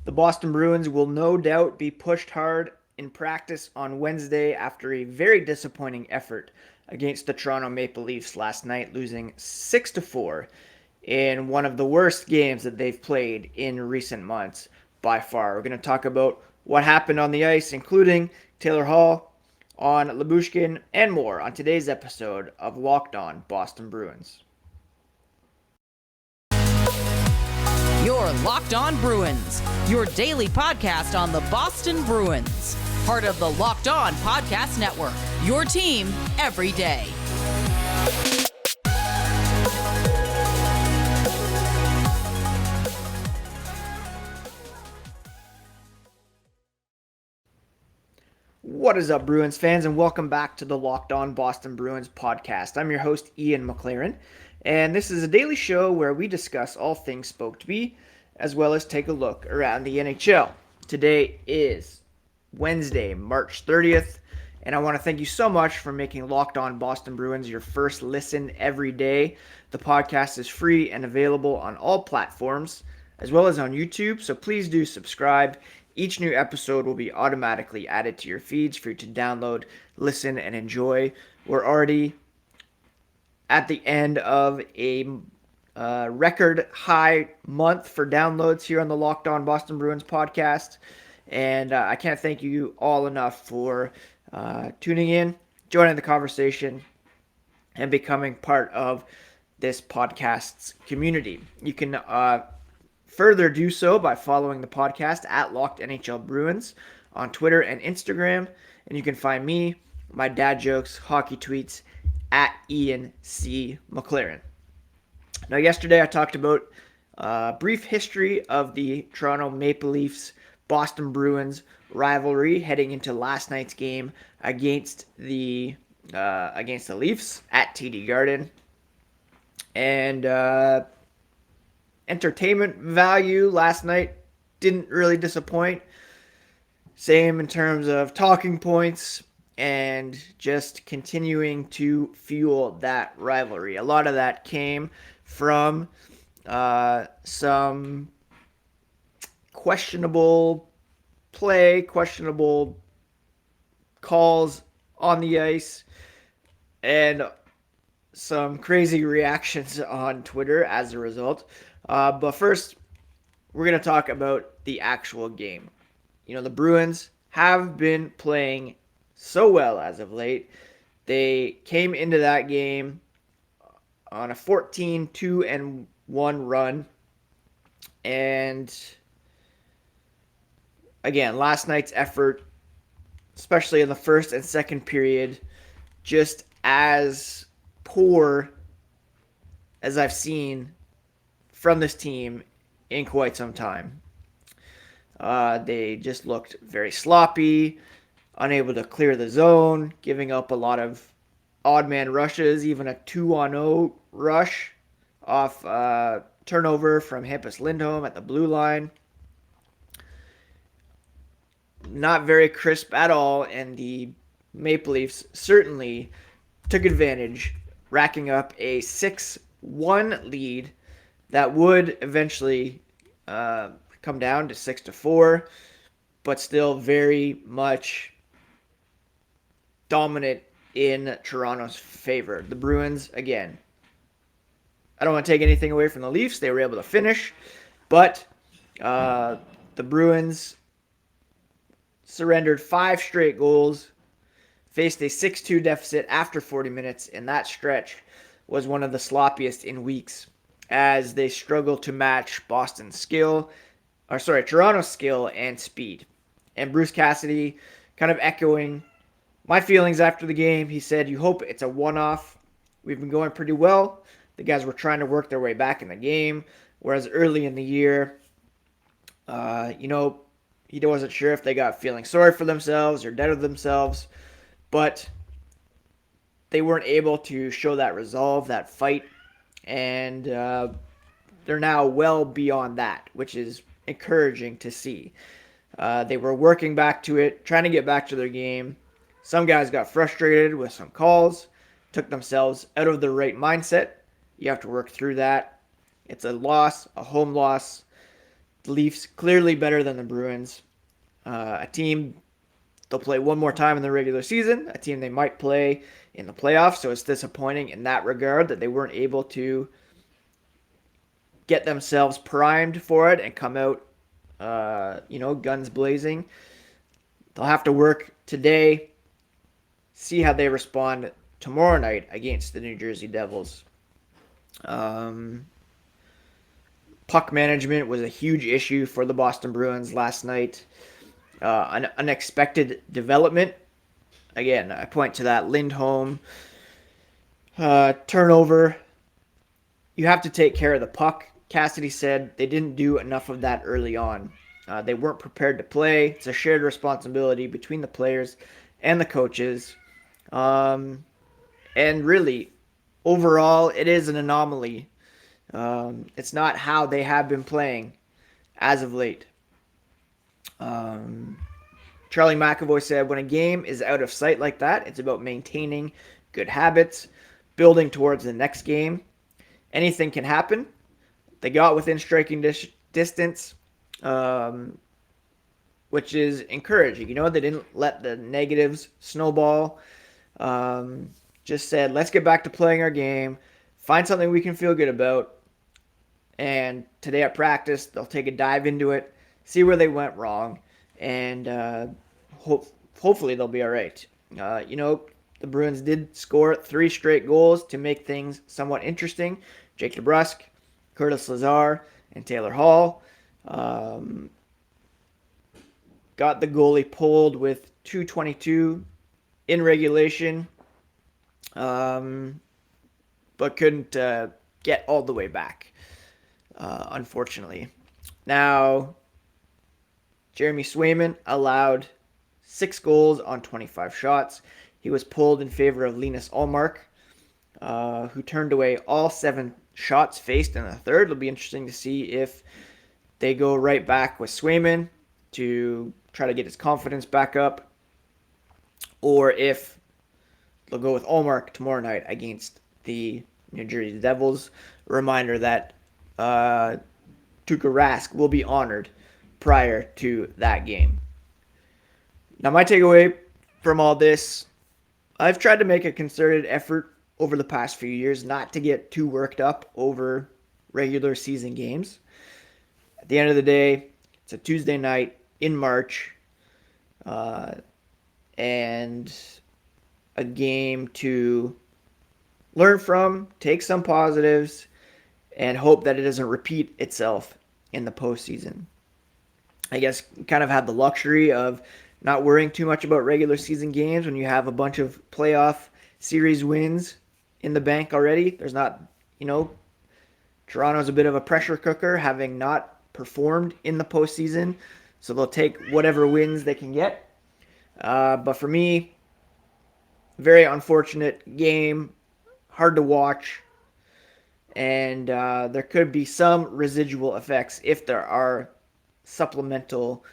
The Boston Bruins will no doubt be pushed hard in practice on Wednesday after a very disappointing effort against the Toronto Maple Leafs last night, losing 6-4 in one of the worst games that they've played in recent months by far. We're going to talk about what happened on the ice, including Taylor Hall, on Lyubushkin, and more on today's episode of Locked On Boston Bruins. You're Locked On Bruins, your daily podcast on the Boston Bruins. Part of the Locked On Podcast Network, your team every day. What is up, Bruins fans, and welcome back to the Locked On Boston Bruins podcast. I'm your host, Ian McLaren, and this is a daily show where we discuss all things spoke to be, as well as take a look around the NHL. Today is Wednesday, March 30th, and I want to thank you so much for making Locked On Boston Bruins your first listen every day. The podcast is free and available on all platforms, as well as on YouTube, so please do subscribe. Each new episode will be automatically added to your feeds for you to download, listen, and enjoy. We're already at the end of a record high month for downloads here on the Locked On Boston Bruins podcast. And I can't thank you all enough for tuning in, joining the conversation, and becoming part of this podcast's community. You can further do so by following the podcast at Locked NHL Bruins on Twitter and Instagram. And you can find me, my dad jokes, hockey tweets at Ian C. McLaren. Now, yesterday I talked about a brief history of the Toronto Maple Leafs Boston Bruins rivalry heading into last night's game against the Leafs at TD Garden. And entertainment value last night didn't really disappoint. Same in terms of talking points and just continuing to fuel that rivalry. A lot of that came from some questionable play, questionable calls on the ice, and some crazy reactions on Twitter as a result. But first, we're going to talk about the actual game. You know, the Bruins have been playing so well as of late. They came into that game on a 14-2-1 run. And again, last night's effort, especially in the first and second period, just as poor as I've seen from this team in quite some time. They just looked very sloppy, unable to clear the zone, giving up a lot of odd man rushes, even a 2-on-0 rush off turnover from Hampus Lindholm at the blue line. Not very crisp at all, and the Maple Leafs certainly took advantage, racking up a 6-1 lead that would eventually come down to 6-4, but still very much dominant in Toronto's favor. The Bruins, again, I don't want to take anything away from the Leafs. They were able to finish, but the Bruins surrendered 5 straight goals, faced a 6-2 deficit after 40 minutes, and that stretch was one of the sloppiest in weeks, as they struggle to match Toronto's skill and speed. And Bruce Cassidy, kind of echoing my feelings after the game, he said, "You hope it's a one-off. We've been going pretty well. The guys were trying to work their way back in the game, whereas early in the year, he wasn't sure if they got feeling sorry for themselves or doubted themselves, but they weren't able to show that resolve, that fight, and they're now well beyond that, which is encouraging to see. They were working back to it, trying to get back to their game. Some guys got frustrated with some calls, took themselves out of the right mindset. You have to work through that. It's a loss, a home loss. The Leafs clearly better than the Bruins. A team they'll play one more time in the regular season, a team they might play in the playoffs. So it's disappointing in that regard that they weren't able to get themselves primed for it and come out, guns blazing. They'll have to work today, see how they respond tomorrow night against the New Jersey Devils. Puck management was a huge issue for the Boston Bruins last night. An unexpected development. Again, I point to that Lindholm turnover. You have to take care of the puck. Cassidy said they didn't do enough of that early on. They weren't prepared to play. It's a shared responsibility between the players and the coaches. And really, overall, it is an anomaly. It's not how they have been playing as of late. Charlie McAvoy said, when a game is out of sight like that, it's about maintaining good habits, building towards the next game. Anything can happen. They got within striking distance, which is encouraging. They didn't let the negatives snowball. Just said, let's get back to playing our game, find something we can feel good about. And today at practice, they'll take a dive into it, see where they went wrong, and hopefully they'll be all right. The Bruins did score 3 straight goals to make things somewhat interesting. Jake DeBrusk, Curtis Lazar, and Taylor Hall got the goalie pulled with 2:22 in regulation, but couldn't get all the way back, unfortunately. Now, Jeremy Swayman allowed 6 goals on 25 shots. He was pulled in favor of Linus Ullmark, who turned away all 7 shots faced in the third. It'll be interesting to see if they go right back with Swayman to try to get his confidence back up, or if they'll go with Ullmark tomorrow night against the New Jersey Devils. A reminder that Tuukka Rask will be honored prior to that game. Now, my takeaway from all this, I've tried to make a concerted effort over the past few years not to get too worked up over regular season games. At the end of the day, it's a Tuesday night in March, and a game to learn from, take some positives, and hope that it doesn't repeat itself in the postseason. I guess kind of had the luxury of not worrying too much about regular season games when you have a bunch of playoff series wins in the bank already. There's not, Toronto's a bit of a pressure cooker, having not performed in the postseason, so they'll take whatever wins they can get. But for me, very unfortunate game, hard to watch, and there could be some residual effects if there are supplemental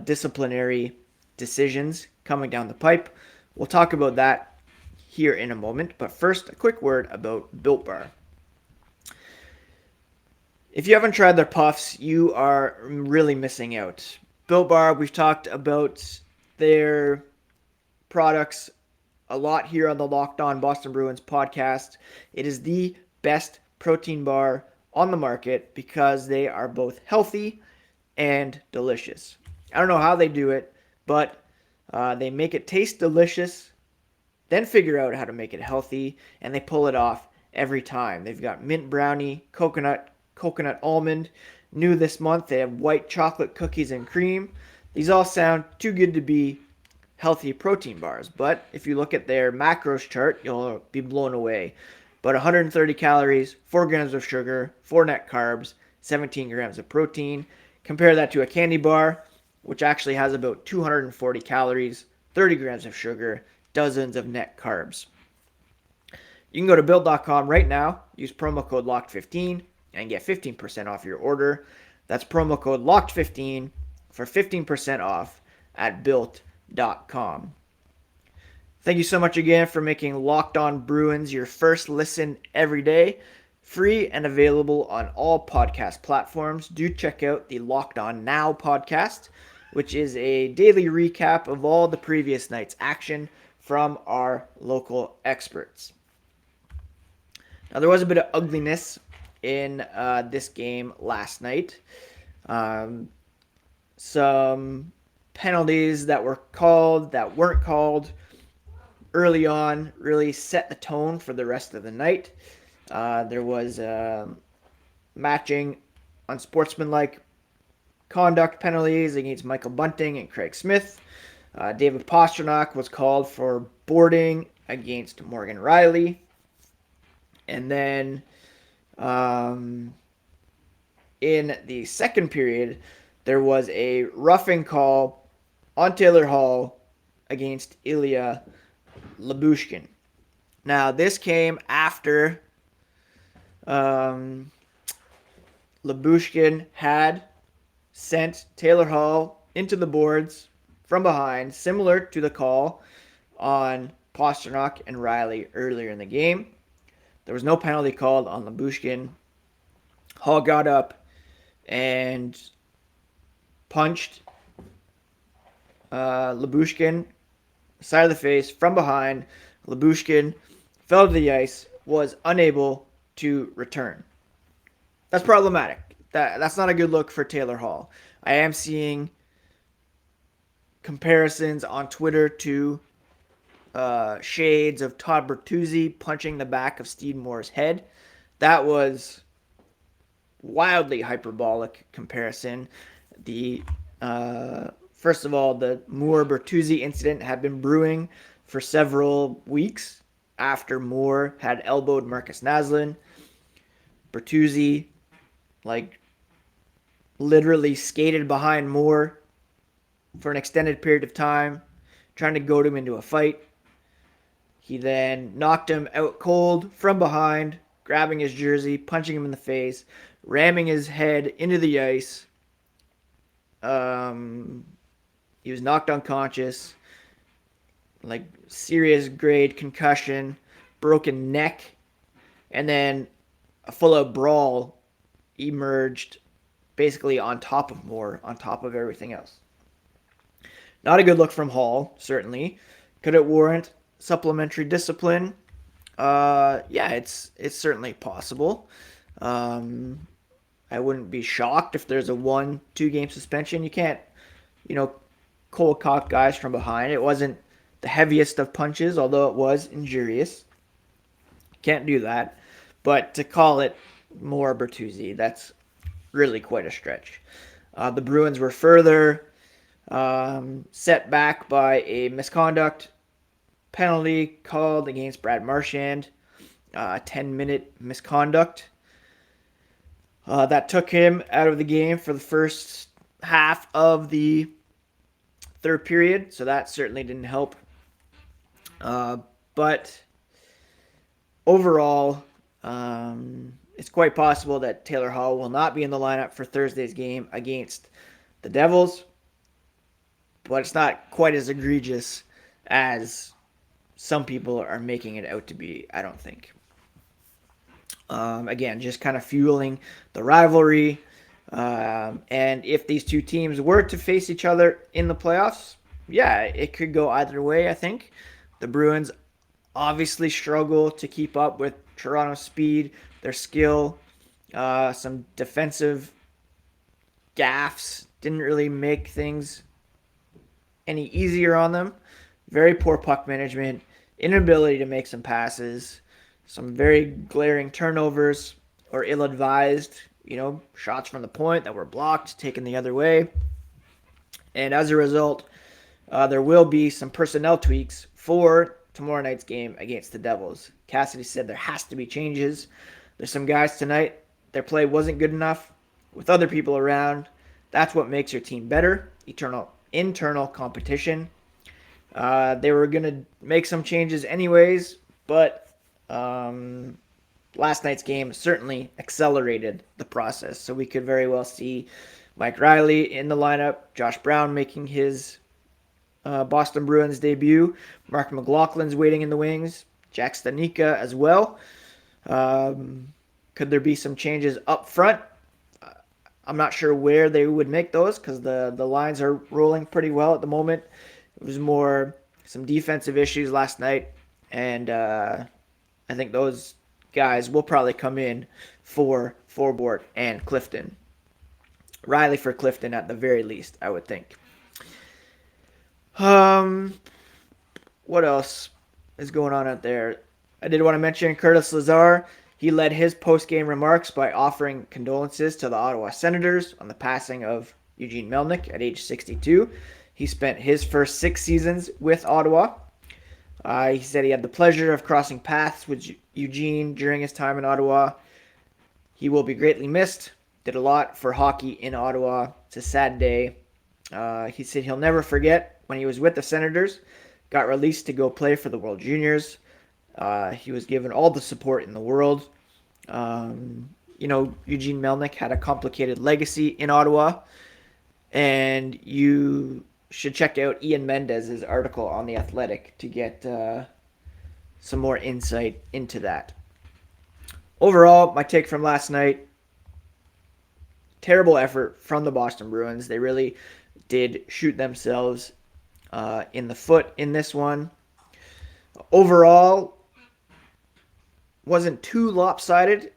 disciplinary decisions coming down the pipe. We'll talk about that here in a moment, but first, a quick word about Built Bar. If you haven't tried their puffs, you are really missing out. Built Bar, we've talked about their products a lot here on the Locked On Boston Bruins podcast. It is the best protein bar on the market because they are both healthy and delicious. I don't know how they do it, but they make it taste delicious, then figure out how to make it healthy, and they pull it off every time. They've got mint brownie, coconut almond. New this month, they have white chocolate cookies and cream. These all sound too good to be healthy protein bars, but if you look at their macros chart, you'll be blown away. But 130 calories, 4 grams of sugar, 4 net carbs, 17 grams of protein. Compare that to a candy bar, which actually has about 240 calories, 30 grams of sugar, dozens of net carbs. You can go to Build.com right now, use promo code LOCKED15, and get 15% off your order. That's promo code LOCKED15 for 15% off at Built.com. Thank you so much again for making Locked On Bruins your first listen every day. free and available on all podcast platforms. Do check out the Locked On Now podcast, which is a daily recap of all the previous night's action from our local experts. Now, there was a bit of ugliness in this game last night. Some penalties that were called, that weren't called early on, really set the tone for the rest of the night. There was matching unsportsmanlike conduct penalties against Michael Bunting and Craig Smith. David Pastrnak was called for boarding against Morgan Riley. And then in the second period, there was a roughing call on Taylor Hall against Ilya Lyubushkin. Now, this came after Lyubushkin had sent Taylor Hall into the boards from behind, similar to the call on Pastrnak and Riley earlier in the game. There was no penalty called on Lyubushkin. Hall got up and punched Lyubushkin side of the face from behind. Lyubushkin fell to the ice, was unable to return. That's problematic. That's not a good look for Taylor Hall. I am seeing comparisons on Twitter to shades of Todd Bertuzzi punching the back of Steve Moore's head. That was wildly hyperbolic comparison. First of all, the Moore-Bertuzzi incident had been brewing for several weeks after Moore had elbowed Marcus Naslund. Bertuzzi, literally skated behind Moore for an extended period of time, trying to goad him into a fight. He then knocked him out cold from behind, grabbing his jersey, punching him in the face, ramming his head into the ice. He was knocked unconscious, serious grade concussion, broken neck, and then a full-out brawl emerged basically on top of Moore, on top of everything else. Not a good look from Hall, certainly. Could it warrant supplementary discipline? Yeah, it's certainly possible. I wouldn't be shocked if there's a 1-2 game suspension. You can't, cold cock guys from behind. It wasn't the heaviest of punches, although it was injurious. Can't do that. But to call it more Bertuzzi, that's really quite a stretch. The Bruins were further set back by a misconduct penalty called against Brad Marchand, a 10-minute misconduct. That took him out of the game for the first half of the third period, so that certainly didn't help. But overall, it's quite possible that Taylor Hall will not be in the lineup for Thursday's game against the Devils, but it's not quite as egregious as some people are making it out to be, I don't think. Again, just kind of fueling the rivalry. And if these two teams were to face each other in the playoffs, yeah, it could go either way, I think. The Bruins obviously struggle to keep up with Toronto's speed, their skill. Some defensive gaffes didn't really make things any easier on them. Very poor puck management, inability to make some passes, some very glaring turnovers or ill-advised, shots from the point that were blocked, taken the other way. And as a result, there will be some personnel tweaks for tomorrow night's game against the Devils. Cassidy said there has to be changes. There's some guys tonight, their play wasn't good enough with other people around. That's what makes your team better. Internal competition. They were going to make some changes anyways, but last night's game certainly accelerated the process. So we could very well see Mike Riley in the lineup, Josh Brown making his Boston Bruins debut, Mark McLaughlin's waiting in the wings, Jack Stanika as well. Could there be some changes up front? I'm not sure where they would make those because the lines are rolling pretty well at the moment. It was more some defensive issues last night, and I think those guys will probably come in for Forbort and Clifton. Riley for Clifton at the very least, I would think. What else is going on out there? I did want to mention Curtis Lazar. He led his post-game remarks by offering condolences to the Ottawa Senators on the passing of Eugene Melnyk at age 62. He spent his first 6 seasons with Ottawa. He said he had the pleasure of crossing paths with Eugene during his time in Ottawa. He will be greatly missed. Did a lot for hockey in Ottawa. It's a sad day. He said he'll never forget when he was with the Senators, got released to go play for the World Juniors. He was given all the support in the world. Eugene Melnyk had a complicated legacy in Ottawa, and you should check out Ian Mendez's article on The Athletic to get some more insight into that. Overall, my take from last night, terrible effort from the Boston Bruins. They really did shoot themselves in the foot in this one. Overall, wasn't too lopsided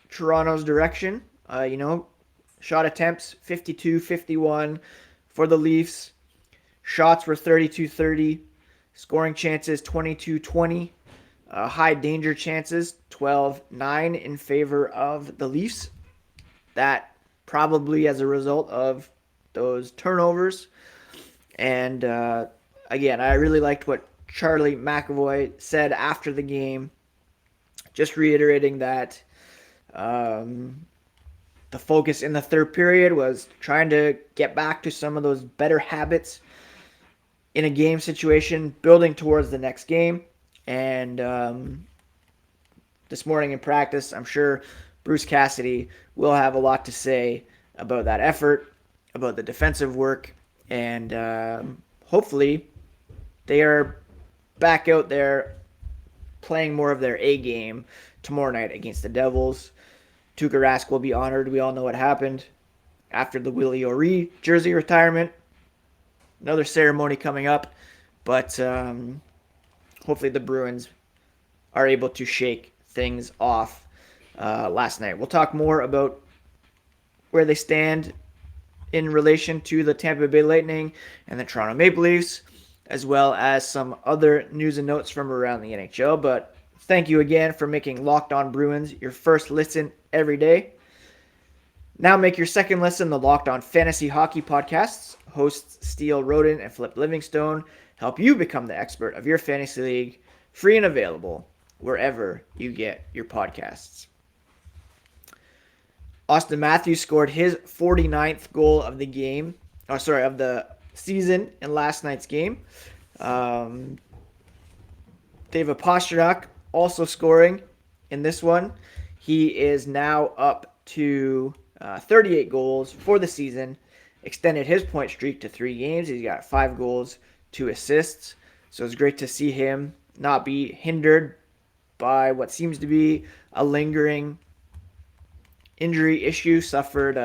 Toronto's direction. Shot attempts 52-51 for the Leafs. Shots were 32-30. Scoring chances 22-20. High danger chances 12-9 in favor of the Leafs. That probably as a result of those turnovers. And again, I really liked what Charlie McAvoy said after the game, just reiterating that the focus in the third period was trying to get back to some of those better habits in a game situation, building towards the next game. And this morning in practice, I'm sure Bruce Cassidy will have a lot to say about that effort, about the defensive work, and hopefully they are back out there playing more of their A game tomorrow night against the Devils. Tuukka Rask will be honored. We all know what happened after the Willie O'Ree jersey retirement. Another ceremony coming up, but hopefully the Bruins are able to shake things off last night. We'll talk more about where they stand in relation to the Tampa Bay Lightning and the Toronto Maple Leafs, as well as some other news and notes from around the NHL. But thank you again for making Locked On Bruins your first listen every day. Now make your second listen the Locked On Fantasy Hockey podcasts. Hosts Steele Roden and Flip Livingstone help you become the expert of your fantasy league, free and available wherever you get your podcasts. Austin Matthews scored his 49th goal of the season in last night's game. David Pastrnak also scoring in this one. He is now up to 38 goals for the season, extended his point streak to 3 games. He's got 5 goals, 2 assists. So it's great to see him not be hindered by what seems to be a lingering injury issue suffered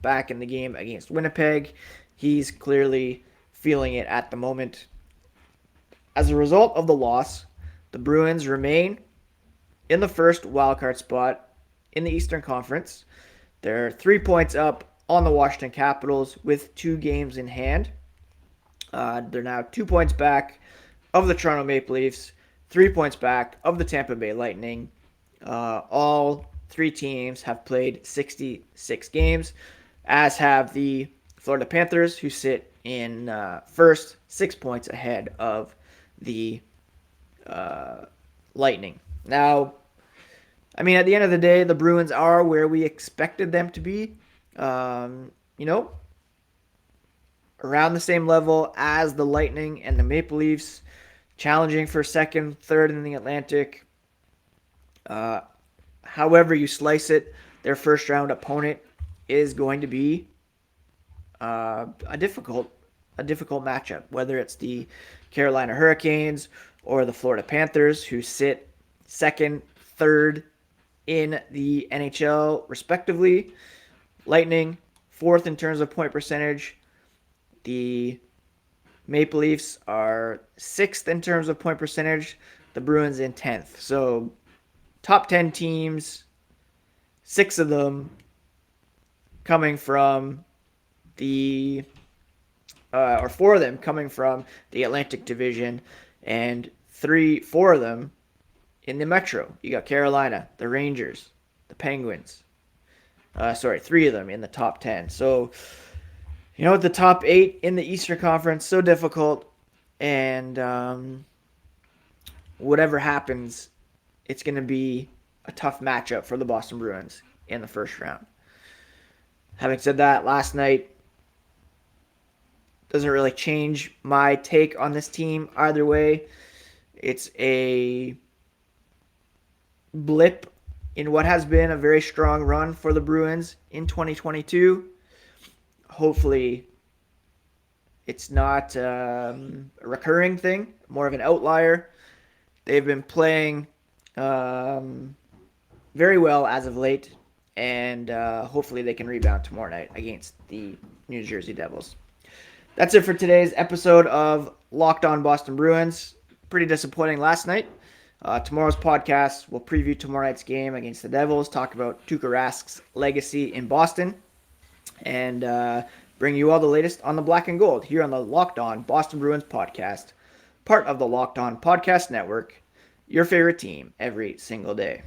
back in the game against Winnipeg. He's clearly feeling it at the moment. As a result of the loss, the Bruins remain in the first wildcard spot in the Eastern Conference. They're 3 points up on the Washington Capitals with 2 games in hand. They're now 2 points back of the Toronto Maple Leafs, 3 points back of the Tampa Bay Lightning. All 3 teams have played 66 games, as have the Florida Panthers, who sit in first, 6 points ahead of the Lightning. Now, at the end of the day, the Bruins are where we expected them to be. Around the same level as the Lightning and the Maple Leafs, challenging for second, third in the Atlantic. However you slice it, their first round opponent is going to be a difficult matchup, whether it's the Carolina Hurricanes or the Florida Panthers, who sit second, third in the NHL, respectively. Lightning, 4th in terms of point percentage. The Maple Leafs are 6th in terms of point percentage. The Bruins in 10th. So top 10 teams, 6 of them coming from the or 4 of them coming from the Atlantic Division, and 4 of them in the Metro. You got Carolina, the Rangers, the Penguins. 3 of them in the top 10. So, the top 8 in the Eastern Conference, so difficult. And whatever happens, it's going to be a tough matchup for the Boston Bruins in the first round. Having said that, last night doesn't really change my take on this team either way. It's a blip in what has been a very strong run for the Bruins in 2022. Hopefully, it's not a recurring thing, more of an outlier. They've been playing very well as of late, and hopefully they can rebound tomorrow night against the New Jersey Devils. That's it for today's episode of Locked On Boston Bruins. Pretty disappointing last night. Tomorrow's podcast will preview tomorrow night's game against the Devils, talk about Tuukka Rask's legacy in Boston, and bring you all the latest on the black and gold here on the Locked On Boston Bruins podcast, part of the Locked On Podcast Network, your favorite team every single day.